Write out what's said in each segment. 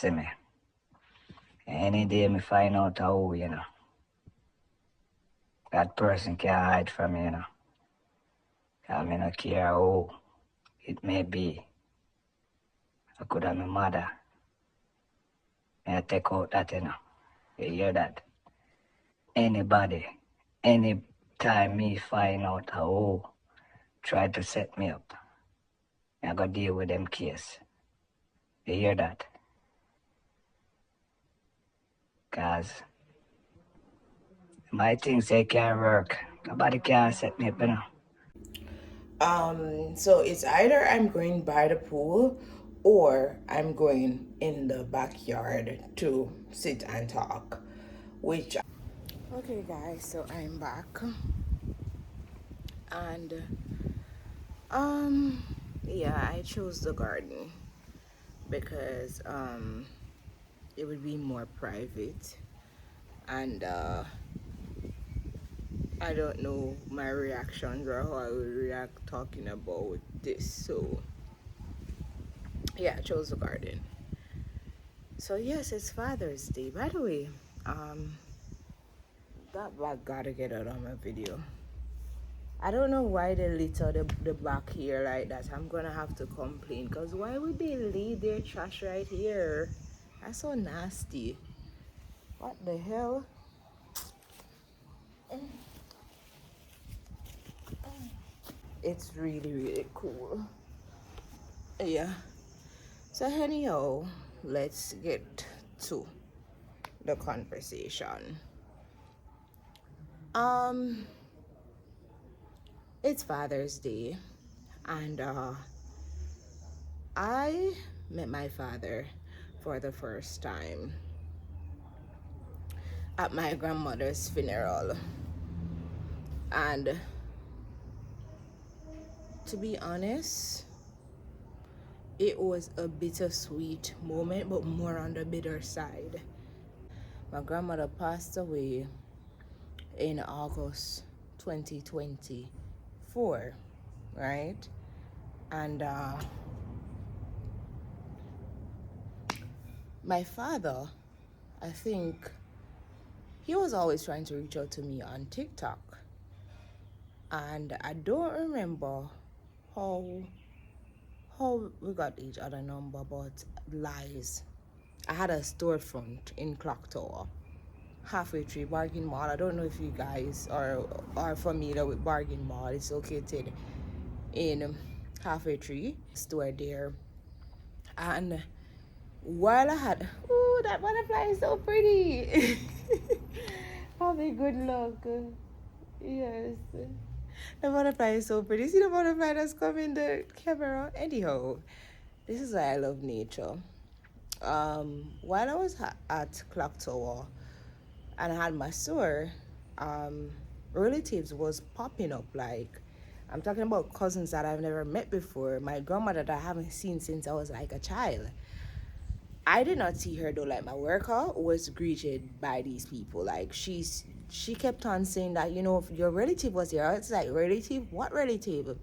see me. Any day me find out how, that person can't hide from me, 'Cause me not care who it may be. I could have my mother. May I take out that. You hear that? Anybody, any time me find out who try to set me up, I gotta deal with them case. You hear that? Cause my things they can't work. Nobody can set me up. So it's either I'm going by the pool or I'm going in the backyard to sit and talk. Which Okay guys, so I'm back and um yeah, I chose the garden because it would be more private and I don't know my reactions or how I would react talking about this. So yeah, I chose the garden. So yes, it's Father's Day. By the way, um, that black gotta get out of my video. I don't know why they litter the back here like that. I'm gonna have to complain because why would they leave their trash right here? That's so nasty. What the hell? It's really, really cool. Yeah. So anyhow, let's get to the conversation. Um, it's Father's Day, and I met my father for the first time at my grandmother's funeral. And to be honest, it was a bittersweet moment, but more on the bitter side. My grandmother passed away in August 2024, right? And my father, I think, he was always trying to reach out to me on TikTok. And I don't remember how we got each other number, but lies. I had a storefront in Clock Tower, halfway through Bargain Mall. I don't know if you guys are familiar with Bargain Mall. It's located in halfway tree store there. And while I had, ooh, that butterfly is so pretty. Have a good look. Yes. The butterfly is so pretty. See the butterfly that's coming the camera? Anyhow, this is why I love nature. While I was at Clock Tower and I had my store, um, relatives was popping up. Like, I'm talking about cousins that I've never met before. My grandmother that I haven't seen since I was like a child. I did not see her though. Like my worker was greeted by these people. Like she kept on saying that if your relative was here. It's like relative, what relative?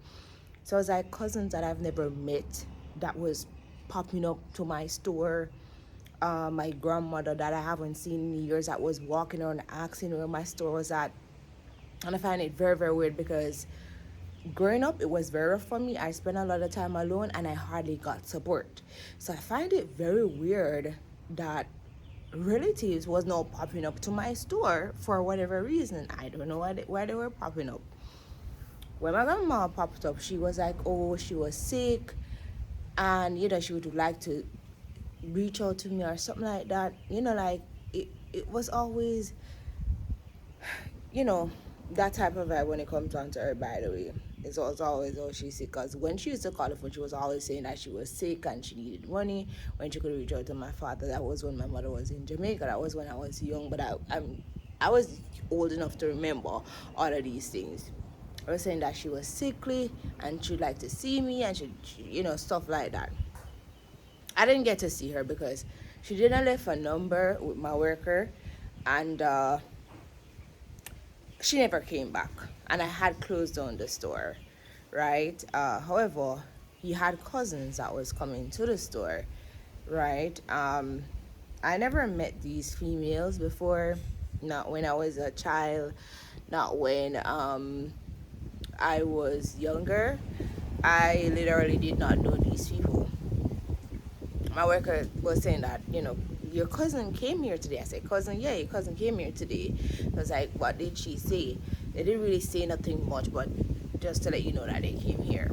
So it's like cousins that I've never met that was popping up to my store. My grandmother that I haven't seen in years that was walking around asking where my store was at. And I find it very, very weird because growing up, it was very rough for me. I spent a lot of time alone and I hardly got support. So I find it very weird that relatives was now popping up to my store for whatever reason. I don't know why they were popping up. When my grandma popped up, she was like, oh, she was sick and she would like to reach out to me or something like that. Like it was always that type of vibe when it comes down to her, by the way. It's always, oh, she's sick. Because when she used to call the phone, she was always saying that she was sick and she needed money. When she could reach out to my father, that was when my mother was in Jamaica. That was when I was young, but I was old enough to remember all of these things. I was saying that she was sickly and she'd like to see me and stuff like that. I didn't get to see her because she didn't leave a number with my worker, and she never came back, and I had closed down the store, right? However, he had cousins that was coming to the store, right? I never met these females before, not when I was a child, not when I was younger. I literally did not know these people. My worker was saying that, your cousin came here today. I said, cousin, yeah, your cousin came here today. I was like, what did she say? They didn't really say nothing much, but just to let you know that they came here.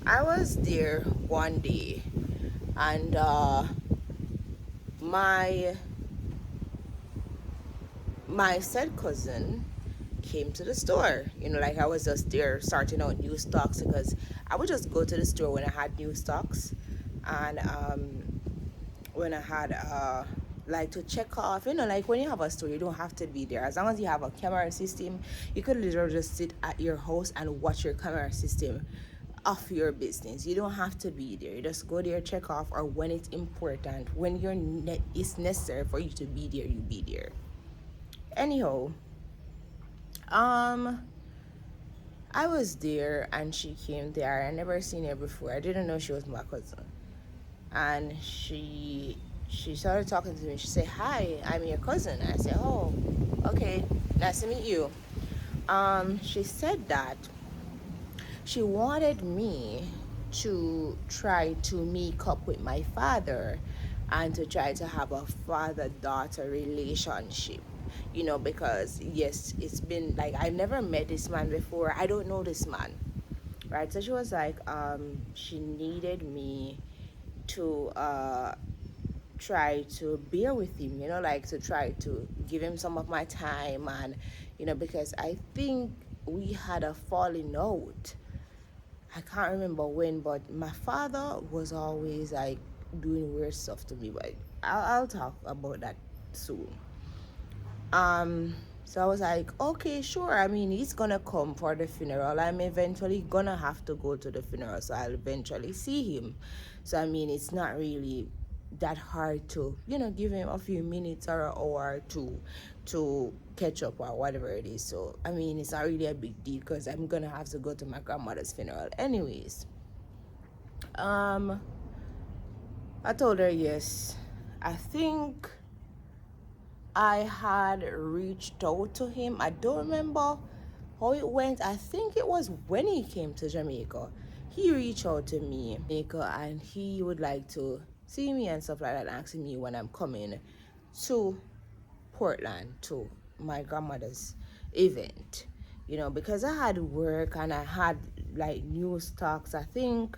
I was there one day, and my my said cousin came to the store. Like I was just there starting out new stocks because I would just go to the store when I had new stocks, and when I had like to check off, like when you have a store, you don't have to be there. As long as you have a camera system, you could literally just sit at your house and watch your camera system of your business. You don't have to be there. You just go there, check off, or when it's important, when it's necessary for you to be there, you be there. Anyhow, um, I was there and she came there. I never seen her before. I didn't know she was my cousin. And she started talking to me. She said, "Hi, I'm your cousin." I said, "Oh, okay, nice to meet you." She said that she wanted me to try to make up with my father and to try to have a father-daughter relationship. Because yes, it's been like I never met this man before. I don't know this man. Right? So she was like, she needed me to try to bear with him, like to try to give him some of my time, and because I think we had a falling out. I can't remember when, but my father was always like doing weird stuff to me, but I'll talk about that soon. So I was like, okay, sure. I mean, he's gonna come for the funeral. I'm eventually gonna have to go to the funeral, so I'll eventually see him. So I mean, it's not really that hard to, give him a few minutes or an hour or two to catch up or whatever it is. So I mean, it's not really a big deal because I'm gonna have to go to my grandmother's funeral anyways. Um, I told her yes. I think I had reached out to him. I don't remember how it went. I think it was when he came to Jamaica. He reached out to me, and he would like to see me and stuff like that, asking me when I'm coming to Portland to my grandmother's event. Because I had work and I had like new stocks. I think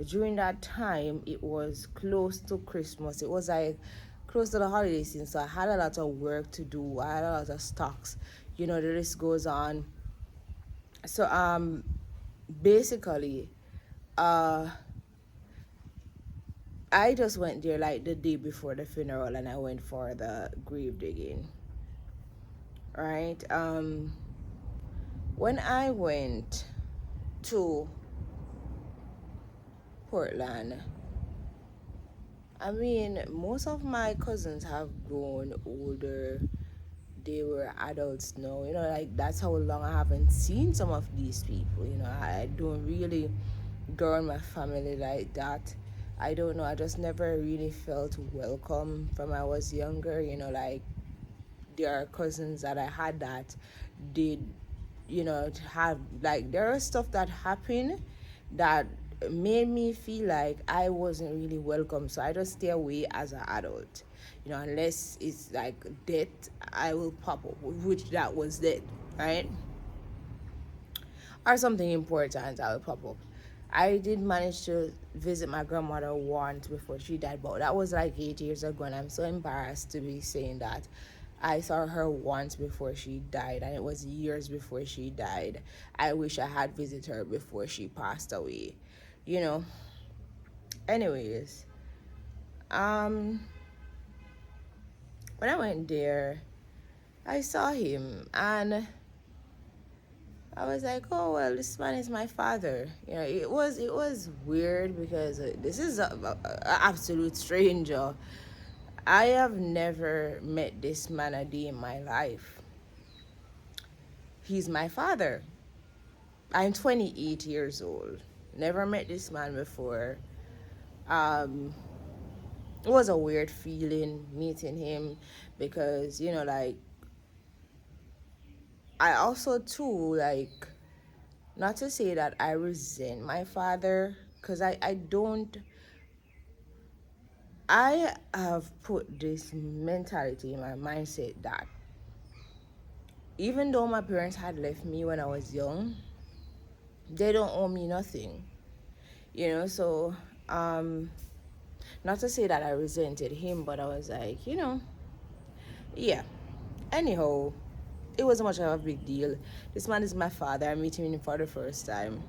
during that time it was close to Christmas. It was like close to the holiday season, so I had a lot of work to do. I had a lot of stocks. The list goes on. So basically, uh I just went there like the day before the funeral, and I went for the grave digging. Right? When I went to Portland, I mean, most of my cousins have grown older. They were adults now. Like that's how long I haven't seen some of these people. I don't really go around my family like that. I don't know. I just never really felt welcome from I was younger. Like there are cousins that I had that did, have like there are stuff that happened that made me feel like I wasn't really welcome. So I just stay away as an adult. Unless it's like death, I will pop up, which that was death, right? Or something important, I will pop up. I did manage to visit my grandmother once before she died, but that was like 8 years ago, and I'm so embarrassed to be saying that. I saw her once before she died, and it was years before she died. I wish I had visited her before she passed away. You know. Anyways, um, when I went there, I saw him, and I was like, oh well, this man is my father. It was weird because this is a absolute stranger. I have never met this man a day in my life. He's my father. I'm 28 years old. Never met this man before. Um, It was a weird feeling meeting him because, like, I also, too, like, not to say that I resent my father, because I don't. I have put this mentality in my mindset that even though my parents had left me when I was young, they don't owe me nothing. So um not to say that I resented him, but I was like, yeah. Anyhow, it wasn't much of a big deal. This man is my father. I'm meeting him for the first time.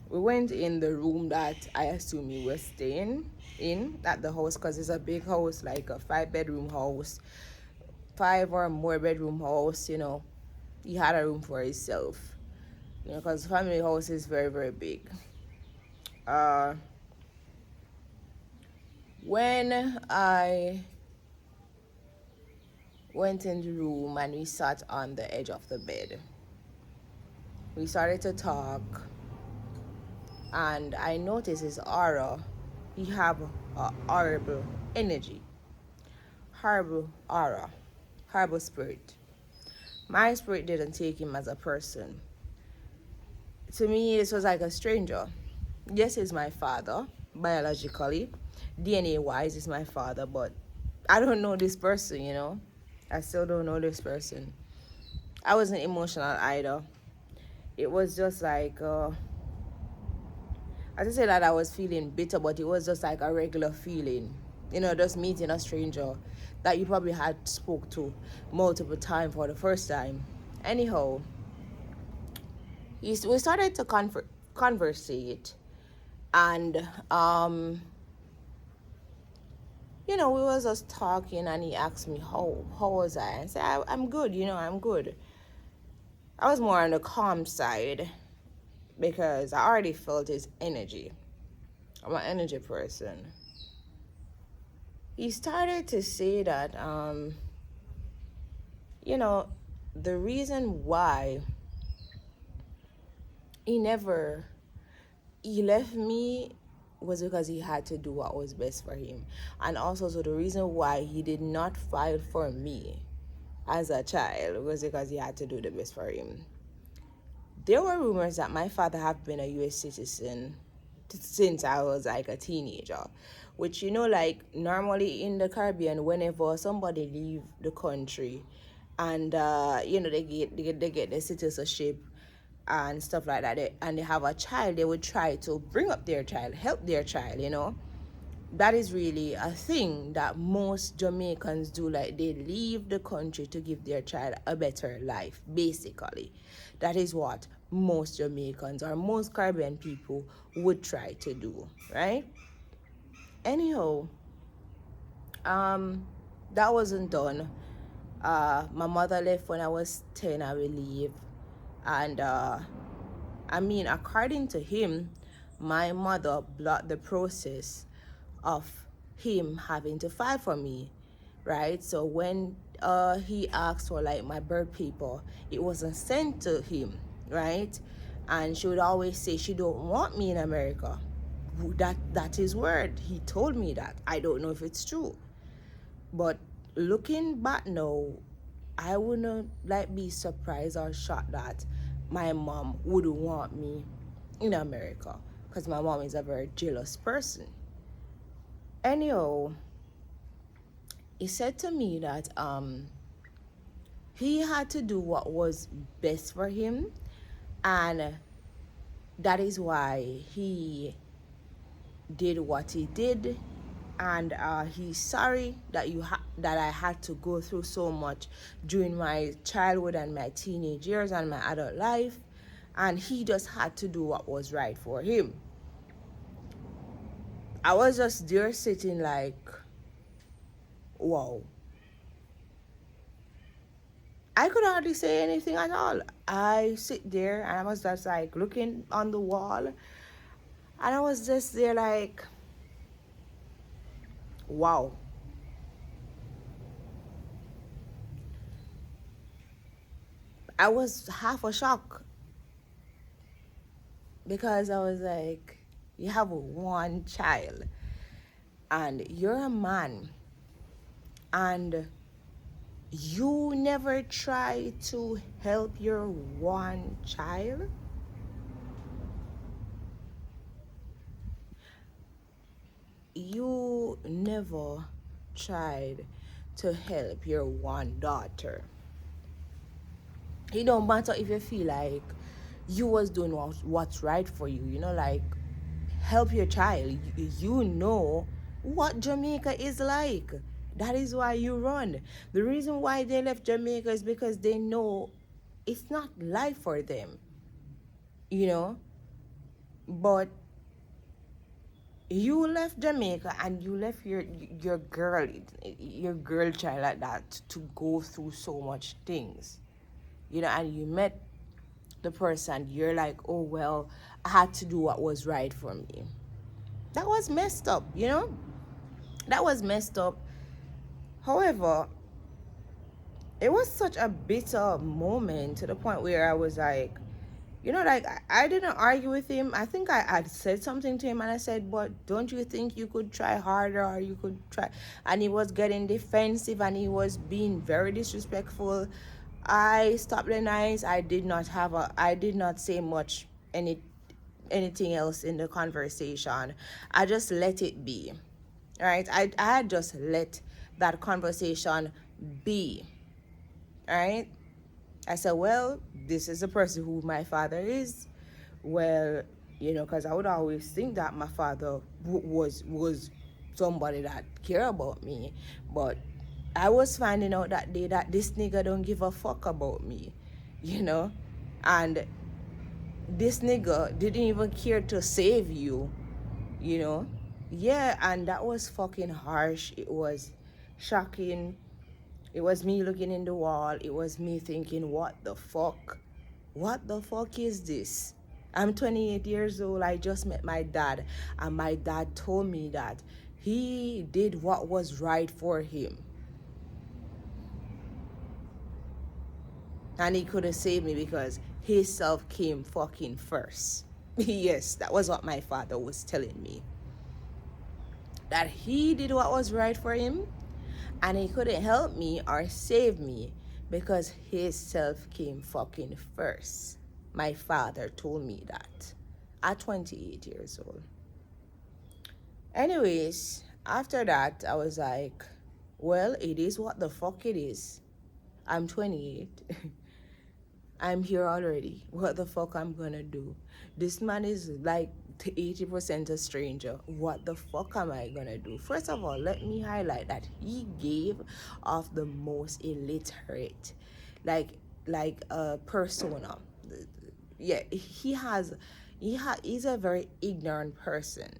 We went in the room that I assume he was staying in at the house, because it's a big house, like a 5-bedroom house, 5 or more bedroom house. He had a room for himself. Because family house is very, very big. Uh, when I went in the room and we sat on the edge of the bed, we started to talk, and I noticed his aura. He have a horrible energy, horrible aura, horrible spirit. My spirit didn't take him as a person. To me, this was like a stranger. Yes, he's my father, biologically. DNA wise, is my father, but I don't know this person. I still don't know this person. I wasn't emotional either. It was just like, I didn't say that I was feeling bitter, but it was just like a regular feeling. Just meeting a stranger that you probably had spoke to multiple times for the first time. Anyhow, we started to conversate, and we was just talking, and he asked me how was I, and I said I'm good. I'm good. I was more on the calm side because I already felt his energy. I'm an energy person. He started to say that the reason why he left me was because he had to do what was best for him. And also, so the reason why he did not file for me as a child was because he had to do the best for him. There were rumors that my father had been a U.S. citizen since I was like a teenager, which, like, normally in the Caribbean, whenever somebody leave the country and they get the citizenship and stuff like that, and they have a child, they would try to bring up their child, help their child. That is really a thing that most Jamaicans do. Like, they leave the country to give their child a better life, basically. That is what most Jamaicans or most Caribbean people would try to do, right? Anyhow, that wasn't done. My mother left when I was 10, I believe. And according to him, my mother blocked the process of him having to file for me, right? So when he asked for like my birth paper, it wasn't sent to him, right? And she would always say she don't want me in America. That is word. He told me that. I don't know if it's true, but looking back now, I wouldn't like be surprised or shocked that my mom would want me in America, because my mom is a very jealous person. Anyhow, he said to me that he had to do what was best for him, and that is why he did what he did. And he's sorry that I had to go through so much during my childhood and my teenage years and my adult life, and he just had to do what was right for him. I was just there sitting like, wow. I could hardly say anything at all. I sit there and I was just like looking on the wall, and I was just there like, wow. I was half a shock because I was like, you have one child and you're a man, and you never try to help your one child. You never tried to help your one daughter. It don't matter if you feel like you was doing what's right for you, like help your child. You know what Jamaica is like. That is why you run. The reason why they left Jamaica is because they know it's not life for them, you know. But you left Jamaica and you left your girl child like that to go through so much things, and you met the person. You're like, oh well, I had to do what was right for me. That was messed up, that was messed up. However, it was such a bitter moment to the point where I was like, like I didn't argue with him. I think I had said something to him and I said, but don't you think you could try harder, or you could try? And he was getting defensive and he was being very disrespectful. I stopped the night. I did not say much, anything else in the conversation. I just let it be. Right? I just let that conversation be. Right? I said, well, this is the person who my father is. Well, because I would always think that my father was somebody that care about me. But I was finding out that day that this nigga don't give a fuck about me, and this nigga didn't even care to save you, you know. Yeah, and that was fucking harsh. It was shocking. It was me looking in the wall. It was me thinking, what the fuck? What the fuck is this? I'm 28 years old. I just met my dad, and my dad told me that he did what was right for him. And he could have saved me because his self came fucking first. Yes, that was what my father was telling me. That he did what was right for him, and he couldn't help me or save me because his self came fucking first. My father told me that at 28 years old. Anyways, after that, I was like, well, it is what the fuck it is. I'm 28. I'm here already. What the fuck I'm gonna do? This man is like 80% a stranger. What the fuck am I gonna do? First of all, let me highlight that he gave off the most illiterate, like a persona. Yeah, he's a very ignorant person.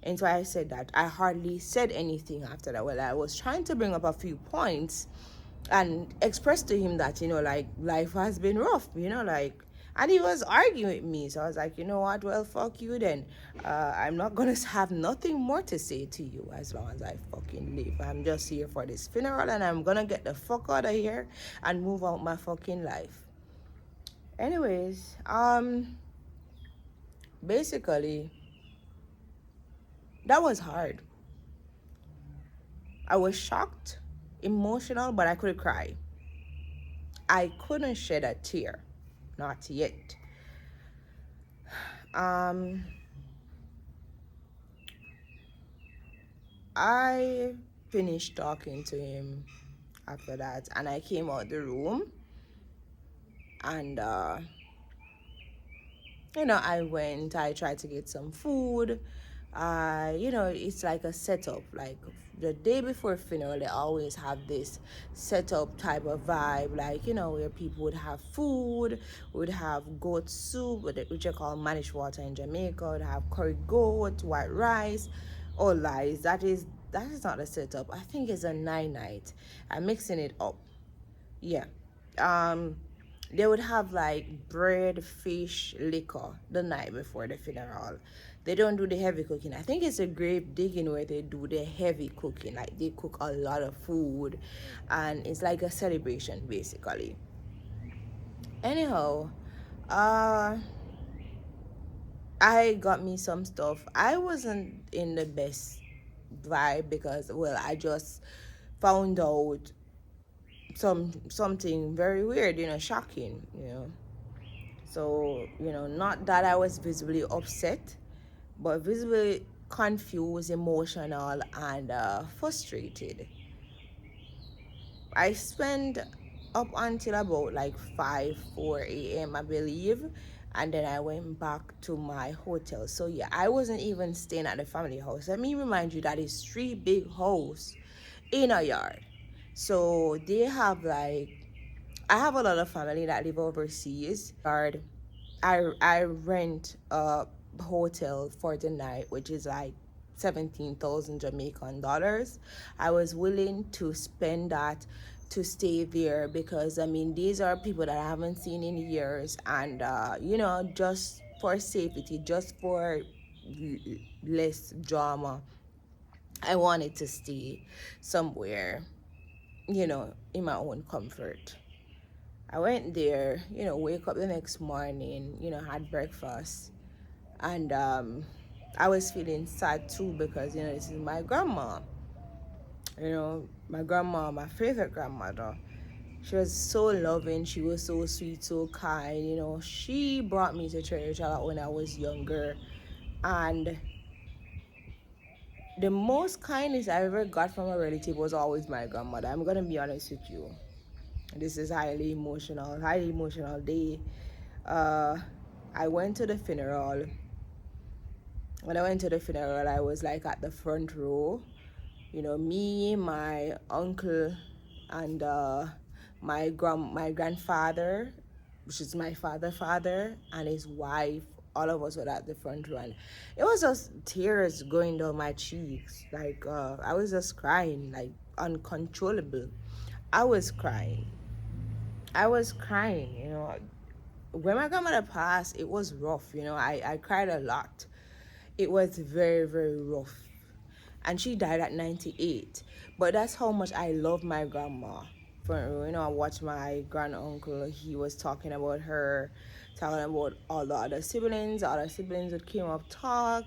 And so I said that. I hardly said anything after that. Well, I was trying to bring up a few points and express to him that, like life has been rough, and he was arguing with me. So I was like, you know what? Well, fuck you then. I'm not gonna have nothing more to say to you as long as I fucking live. I'm just here for this funeral and I'm gonna get the fuck out of here and move out my fucking life. Anyways, basically, that was hard. I was shocked, emotional, but I couldn't cry. I couldn't shed a tear. Not yet. I finished talking to him after that, and I came out the room, and I tried to get some food. It's like a setup. Like the day before funeral, they always have this setup type of vibe, like, where people would have food, would have goat soup, which I call manish water in Jamaica, would have curry goat, white rice. All lies. That is not a setup. I think it's a night. I'm mixing it up. Yeah. They would have like bread, fish, liquor the night before the funeral. They don't do the heavy cooking. I think it's a grave digging where they do the heavy cooking. Like they cook a lot of food, and it's like a celebration basically. Anyhow, I got me some stuff. I wasn't in the best vibe because, well, I just found out something very weird, shocking, So, not that I was visibly upset, but visibly confused, emotional, and frustrated. I spent up until about like 5, 4 a.m., I believe. And then I went back to my hotel. So, yeah, I wasn't even staying at the family house. Let me remind you that it's three big houses in a yard. So, they have like, I have a lot of family that live overseas. I rent a hotel for the night, which is like 17,000 Jamaican dollars. I was willing to spend that to stay there because I mean these are people that I haven't seen in years, and just for safety, just for less drama, I wanted to stay somewhere, in my own comfort. I went there, wake up the next morning, had breakfast. And I was feeling sad too because, this is my grandma. My grandma, my favorite grandmother. She was so loving. She was so sweet, so kind. She brought me to church a lot when I was younger. And the most kindness I ever got from a relative was always my grandmother. I'm going to be honest with you. This is highly emotional day. Uh, I went to the funeral. When I went to the funeral, I was like at the front row. Me, my uncle, and my grandfather, which is my father, and his wife. All of us were at the front row, and it was just tears going down my cheeks. Like I was just crying, like uncontrollable. I was crying. I was crying. When my grandmother passed, it was rough. I cried a lot. It was very, very rough. And she died at 98. But that's how much I love my grandma. I watched my granduncle. He was talking about her, talking about all the other siblings. All the siblings would came up talk.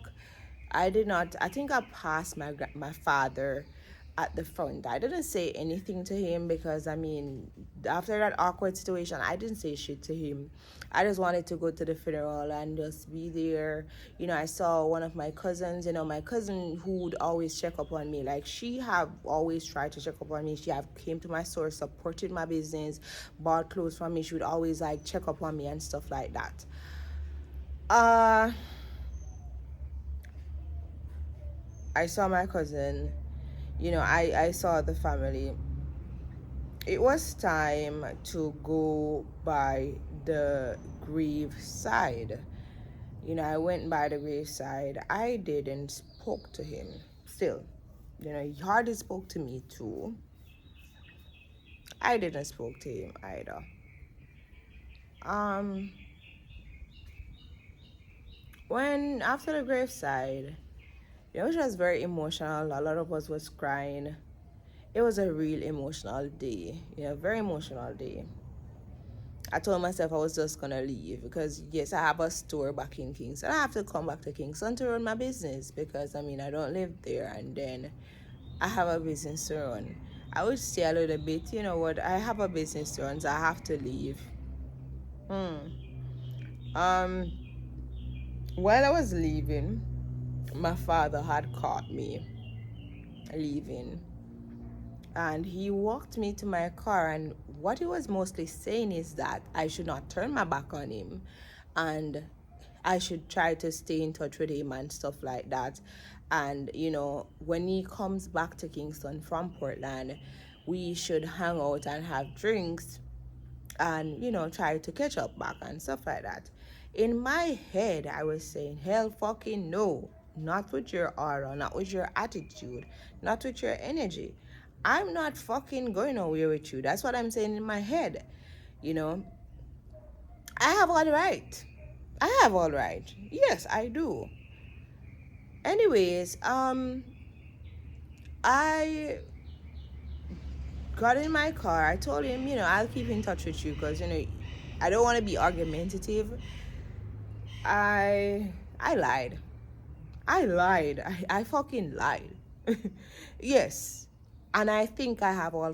I did not. I think I passed my father at the front. I didn't say anything to him because I mean, after that awkward situation, I didn't say shit to him. I just wanted to go to the funeral and just be there. I saw one of my cousins. My cousin who would always check up on me. Like she have always tried to check up on me. She have came to my store, supported my business, bought clothes from me. She would always like check up on me and stuff like that. I saw my cousin. I saw the family. It was time to go by the grave side. I went by the grave side. I didn't spoke to him. Still, he hardly spoke to me too. I didn't spoke to him either. When after the graveside, it was just very emotional. A lot of us was crying. It was a real emotional day. Very emotional day. I told myself I was just gonna leave because yes, I have a store back in Kingston. I have to come back to Kingston to run my business because I mean I don't live there, and then I have a business to run. I would stay a little bit. You know what? I have a business to run, so I have to leave. While I was leaving, my father had caught me leaving, and he walked me to my car, and what he was mostly saying is that I should not turn my back on him and I should try to stay in touch with him and stuff like that. And when he comes back to Kingston from Portland, we should hang out and have drinks and try to catch up back and stuff like that. In my head I was saying, hell fucking no, not with your aura, not with your attitude, not with your energy. I'm not fucking going nowhere with you. That's what I'm saying in my head. I have all right. I have all right. Yes, I do. Anyways, I got in my car. I told him, I'll keep in touch with you because, I don't want to be argumentative. I lied. I fucking lied. Yes. And I think I have all